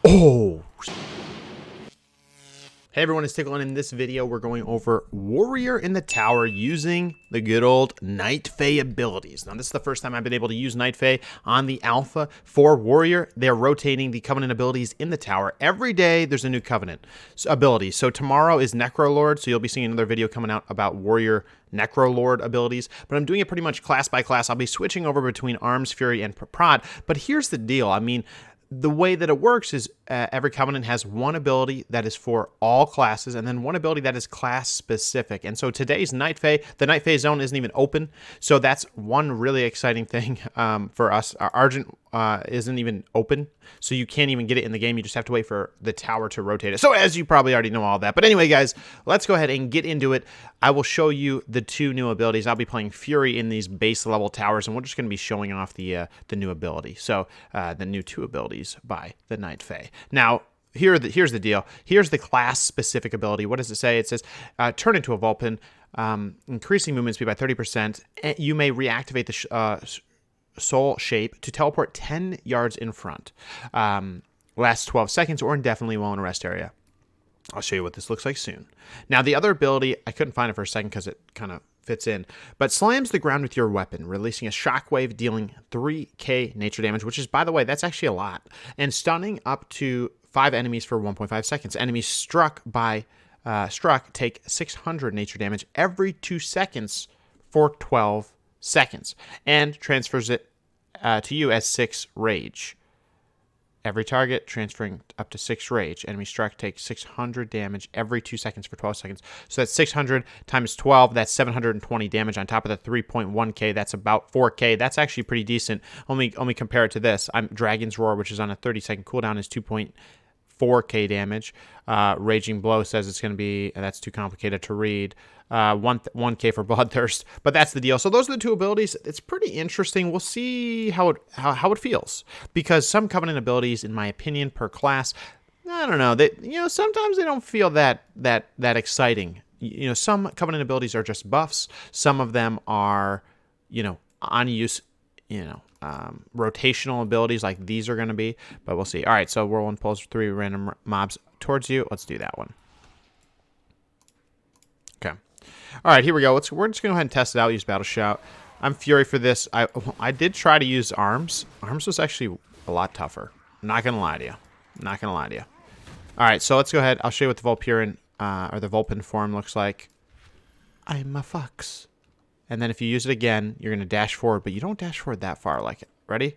Oh! Hey everyone, it's Tiqqle, and in this video we're going over Warrior in the Tower using the good old Night Fae abilities. Now this is the first time I've been able to use Night Fae on the alpha for Warrior. They're rotating the Covenant abilities in the tower. Every day there's a new Covenant ability. So tomorrow is Necrolord, so you'll be seeing another video coming out about Warrior Necrolord abilities, but I'm doing it pretty much class by class. I'll be switching over between Arms, Fury, and Prot, but here's the deal. I mean, the way that it works is every Covenant has one ability that is for all classes, and then one ability that is class specific. And so today's Night Fae, the Night Fae zone isn't even open, so that's one really exciting thing for us. Our Argent isn't even open, so you can't even get it in the game. You just have to wait for the tower to rotate it. So as you probably already know all that. But anyway, guys, let's go ahead and get into it. I will show you the two new abilities. I'll be playing Fury in these base level towers, and we're just going to be showing off the new ability. So the new two abilities by the Night Fae. Now, here's the deal. Here's the class-specific ability. What does it say? It says, turn into a Vulpin, increasing movement speed by 30%. You may reactivate the soul shape to teleport 10 yards in front. Lasts 12 seconds or indefinitely while in a rest area. I'll show you what this looks like soon. Now, the other ability, I couldn't find it for a second because it kind of fits in, but slams the ground with your weapon, releasing a shockwave, dealing 3k nature damage, which is, by the way, that's actually a lot, and stunning up to 5 enemies for 1.5 seconds. Enemies struck take 600 nature damage every 2 seconds for 12 seconds, and transfers it to you as 6 rage. Every target transferring up to 6 rage. Enemy struck takes 600 damage every 2 seconds for 12 seconds. So that's 600 times 12. That's 720 damage on top of the 3.1k. That's about 4k. That's actually pretty decent. Only compare it to this. Dragon's Roar, which is on a 30-second cooldown, is 2.4k damage. Raging Blow says it's going to be, that's too complicated to read. 1k for Bloodthirst, but that's the deal. So those are the two abilities. It's pretty interesting. We'll see how it feels, because some Covenant abilities, in my opinion, per class, I don't know, sometimes they don't feel that exciting. Some Covenant abilities are just buffs. Some of them are, on use, rotational abilities like these are going to be, but we'll see. All right, so Whirlwind pulls 3 random mobs towards you. Let's do that one. Okay. All right, here we go. We're just going to go ahead and test it out. Use Battle Shout. I'm Fury for this. I did try to use Arms. Arms was actually a lot tougher. I'm not going to lie to you. All right, so let's go ahead. I'll show you what the Vulpin or the Vulpin form looks like. I'm a fox. And then if you use it again, you're going to dash forward, but you don't dash forward that far like it. Ready?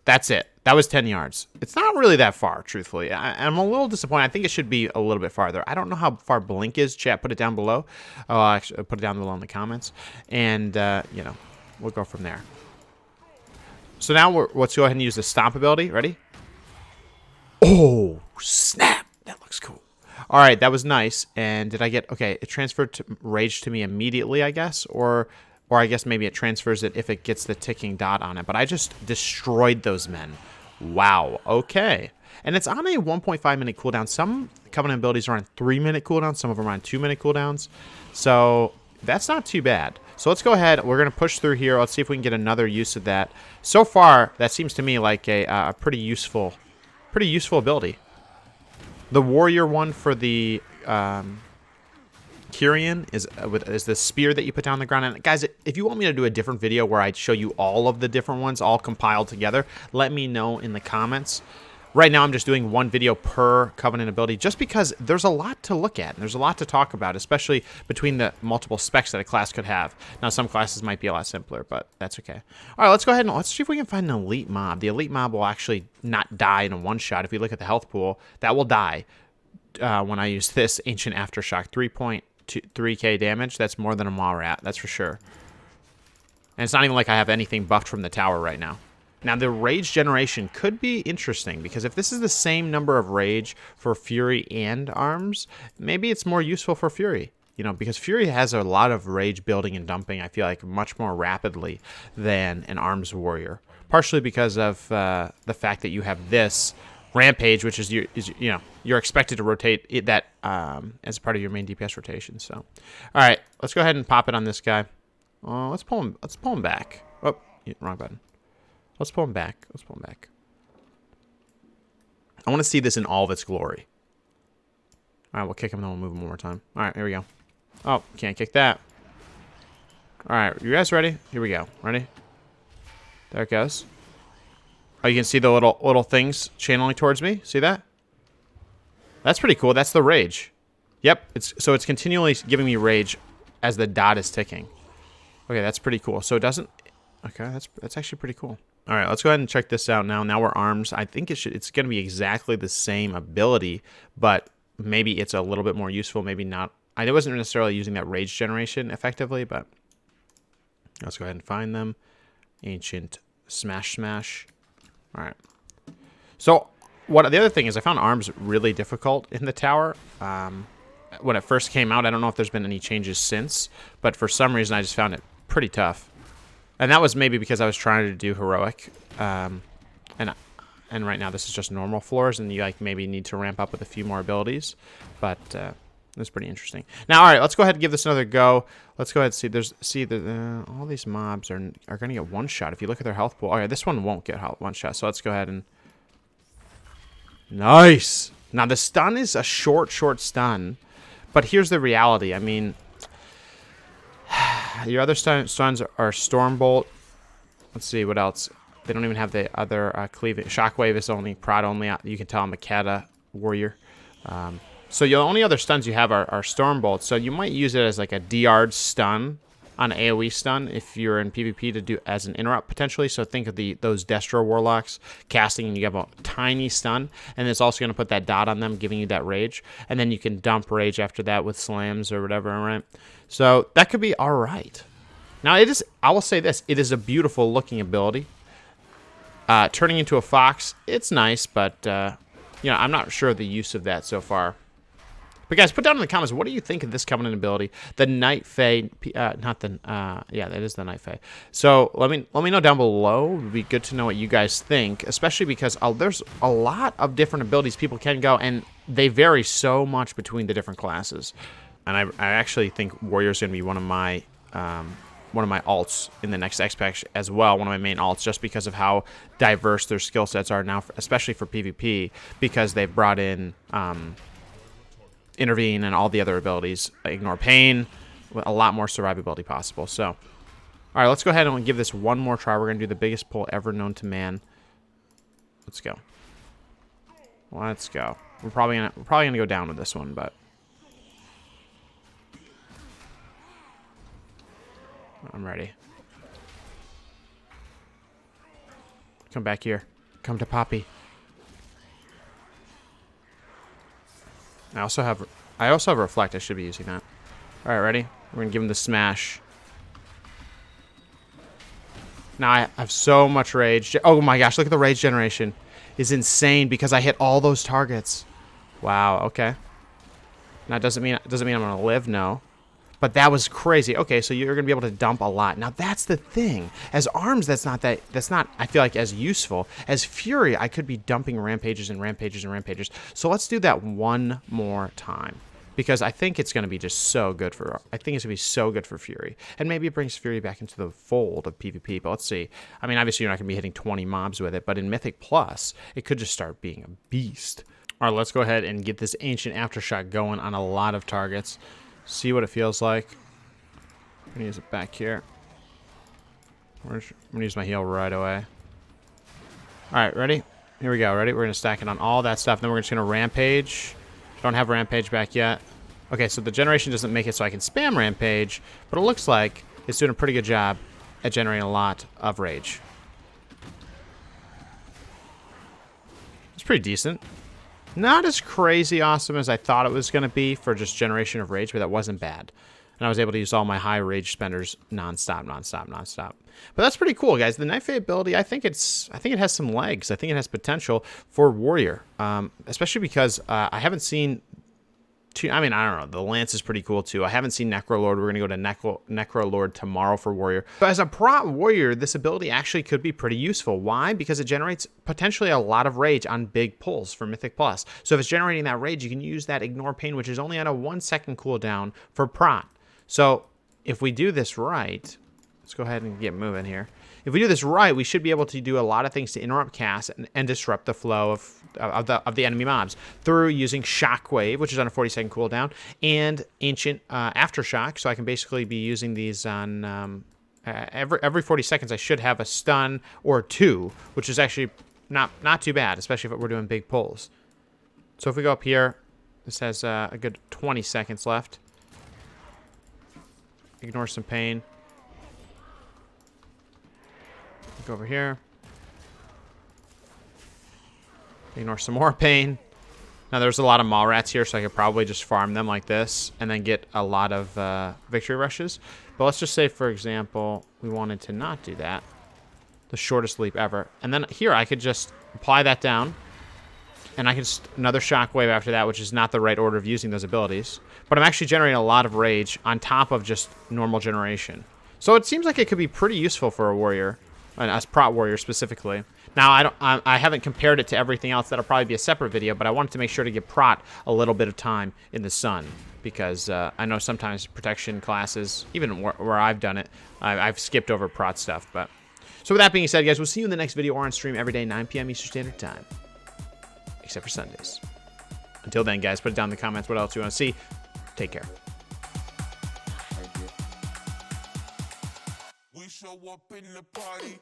That's it. That was 10 yards. It's not really that far, truthfully. I'm a little disappointed. I think it should be a little bit farther. I don't know how far Blink is. Chat, put it down below. I'll actually put it down below in the comments. And, we'll go from there. So now let's go ahead and use the Stomp ability. Ready? Oh, snap. That looks cool. All right, that was nice. And did I get... Okay, it transferred to Rage to me immediately, I guess. Or I guess maybe it transfers it if it gets the ticking dot on it. But I just destroyed those men. Wow. Okay. And it's on a 1.5 minute cooldown. Some Covenant abilities are on 3-minute cooldowns. Some of them are on 2-minute cooldowns. So that's not too bad. So let's go ahead. We're going to push through here. Let's see if we can get another use of that. So far, that seems to me like a pretty useful ability. The Warrior one for the... Kyrian is the spear that you put down on the ground. And guys, if you want me to do a different video where I show you all of the different ones all compiled together, let me know in the comments. Right now I'm just doing one video per Covenant ability just because there's a lot to look at and there's a lot to talk about, especially between the multiple specs that a class could have. Now some classes might be a lot simpler, but that's okay. All right, let's go ahead and let's see if we can find an elite mob. The elite mob will actually not die in a one shot. If we look at the health pool, that will die when I use this Ancient Aftershock. 3k damage. That's more than a Maw Rat, that's for sure. And it's not even like I have anything buffed from the tower right now. Now, the rage generation could be interesting, because if this is the same number of rage for Fury and Arms, maybe it's more useful for Fury. Because Fury has a lot of rage building and dumping, I feel like, much more rapidly than an Arms Warrior. Partially because of the fact that you have this Rampage, which is you're expected to rotate that as part of your main DPS rotation. So, all right, let's go ahead and pop it on this guy. Let's pull him back. Oh, wrong button. Let's pull him back. I want to see this in all of its glory. All right, we'll kick him, and then we'll move him one more time. All right, here we go. Oh, can't kick that. All right, you guys ready? Here we go. Ready? There it goes. Oh, you can see the little things channeling towards me. See that? That's pretty cool. That's the rage. Yep. So it's continually giving me rage as the dot is ticking. Okay, that's pretty cool. So it doesn't. Okay, that's actually pretty cool. All right, let's go ahead and check this out now. Now we're arms. I think it's going to be exactly the same ability, but maybe it's a little bit more useful. Maybe not. I wasn't necessarily using that rage generation effectively, but let's go ahead and find them. Ancient smash. All right. So the other thing is I found arms really difficult in the tower. When it first came out, I don't know if there's been any changes since, but for some reason I just found it pretty tough. And that was maybe because I was trying to do heroic. And right now this is just normal floors, and you like maybe need to ramp up with a few more abilities. But it's pretty interesting. Now, all right, let's go ahead and give this another go. Let's go ahead and see. All these mobs are going to get one shot. If you look at their health pool, okay, this one won't get one shot. So let's go ahead and nice. Now the stun is a short stun, but here's the reality. I mean, your other stuns are Stormbolt. Let's see what else. They don't even have the other cleaving. Shockwave is only Prot only. You can tell I'm a Kata warrior. So the only other stuns you have are Stormbolt. So you might use it as like a DR stun on AoE stun if you're in PvP to do as an interrupt potentially. So think of those Destro Warlocks casting, and you have a tiny stun, and it's also going to put that dot on them, giving you that rage, and then you can dump rage after that with slams or whatever, right? So that could be all right. Now I will say this: it is a beautiful looking ability. Turning into a fox, it's nice, but I'm not sure of the use of that so far. But guys, put down in the comments, what do you think of this Covenant ability? The Night Fae, yeah, that is the Night Fae. So let me know down below. It would be good to know what you guys think, especially because there's a lot of different abilities people can go, and they vary so much between the different classes. And I actually think Warrior is going to be one of my alts in the next X-Pack as well, one of my main alts, just because of how diverse their skill sets are now, especially for PvP, because they've brought in Intervene and all the other abilities, Ignore Pain, with a lot more survivability possible. So, all right, let's go ahead and give this one more try. We're going to do the biggest pull ever known to man. Let's go. Let's go. We're probably gonna go down with this one, but I'm ready. Come back here. Come to Poppy. I also have Reflect. I should be using that. All right, ready? We're gonna give him the smash. Now I have so much rage. Oh my gosh! Look at the rage generation. It's insane because I hit all those targets. Wow. Okay. Now doesn't mean I'm gonna live. No. But that was crazy. Okay, so you're gonna be able to dump a lot. Now that's the thing. As arms, that's not I feel like as useful. As Fury, I could be dumping rampages and rampages and rampages. So let's do that one more time. Because I think it's gonna be just so good for Fury. And maybe it brings Fury back into the fold of PvP, but let's see. I mean, obviously you're not gonna be hitting 20 mobs with it, but in Mythic Plus, it could just start being a beast. All right, let's go ahead and get this Ancient Aftershock going on a lot of targets. See what it feels like. I'm gonna use it back here. I'm gonna use my heal right away. Alright, ready? Here we go, ready? We're gonna stack it on all that stuff. Then we're just gonna rampage. Don't have rampage back yet. Okay, so the generation doesn't make it so I can spam rampage, but it looks like it's doing a pretty good job at generating a lot of rage. It's pretty decent. Not as crazy awesome as I thought it was going to be for just generation of rage, but that wasn't bad. And I was able to use all my high rage spenders nonstop. But that's pretty cool, guys. The Night Fae ability, I think it has some legs. I think it has potential for Warrior, especially because I haven't seen. I mean, I don't know. The Lance is pretty cool, too. I haven't seen Necrolord. We're going to go to Necrolord tomorrow for Warrior. So as a Prot Warrior, this ability actually could be pretty useful. Why? Because it generates potentially a lot of rage on big pulls for Mythic Plus. So if it's generating that rage, you can use that Ignore Pain, which is only on a 1-second cooldown for Prot. So if we do this right, let's go ahead and get moving here. if we do this right, we should be able to do a lot of things to interrupt casts and disrupt the flow of the enemy mobs through using Shockwave, which is on a 40-second cooldown, and Ancient Aftershock. So I can basically be using these on every 40 seconds. I should have a stun or two, which is actually not too bad, especially if we're doing big pulls. So if we go up here, this has a good 20 seconds left. Ignore some pain. Go over here. Ignore some more pain. Now there's a lot of mall rats here, so I could probably just farm them like this and then get a lot of victory rushes. But let's just say, for example, we wanted to not do that. The shortest leap ever. And then here I could just apply that down. And I can just another shockwave after that, which is not the right order of using those abilities. But I'm actually generating a lot of rage on top of just normal generation. So it seems like it could be pretty useful for a warrior, as Prot warrior specifically. Now I haven't compared it to everything else. That'll probably be a separate video, but I wanted to make sure to give Prot a little bit of time in the sun, because I know sometimes protection classes, even where I've done it, I've skipped over Prot stuff. But so with that being said, guys, we'll see you in the next video or on stream every day, 9 p.m. Eastern Standard Time. Except for Sundays. Until then, guys, put it down in the comments what else you want to see. Take care. We show up in the party.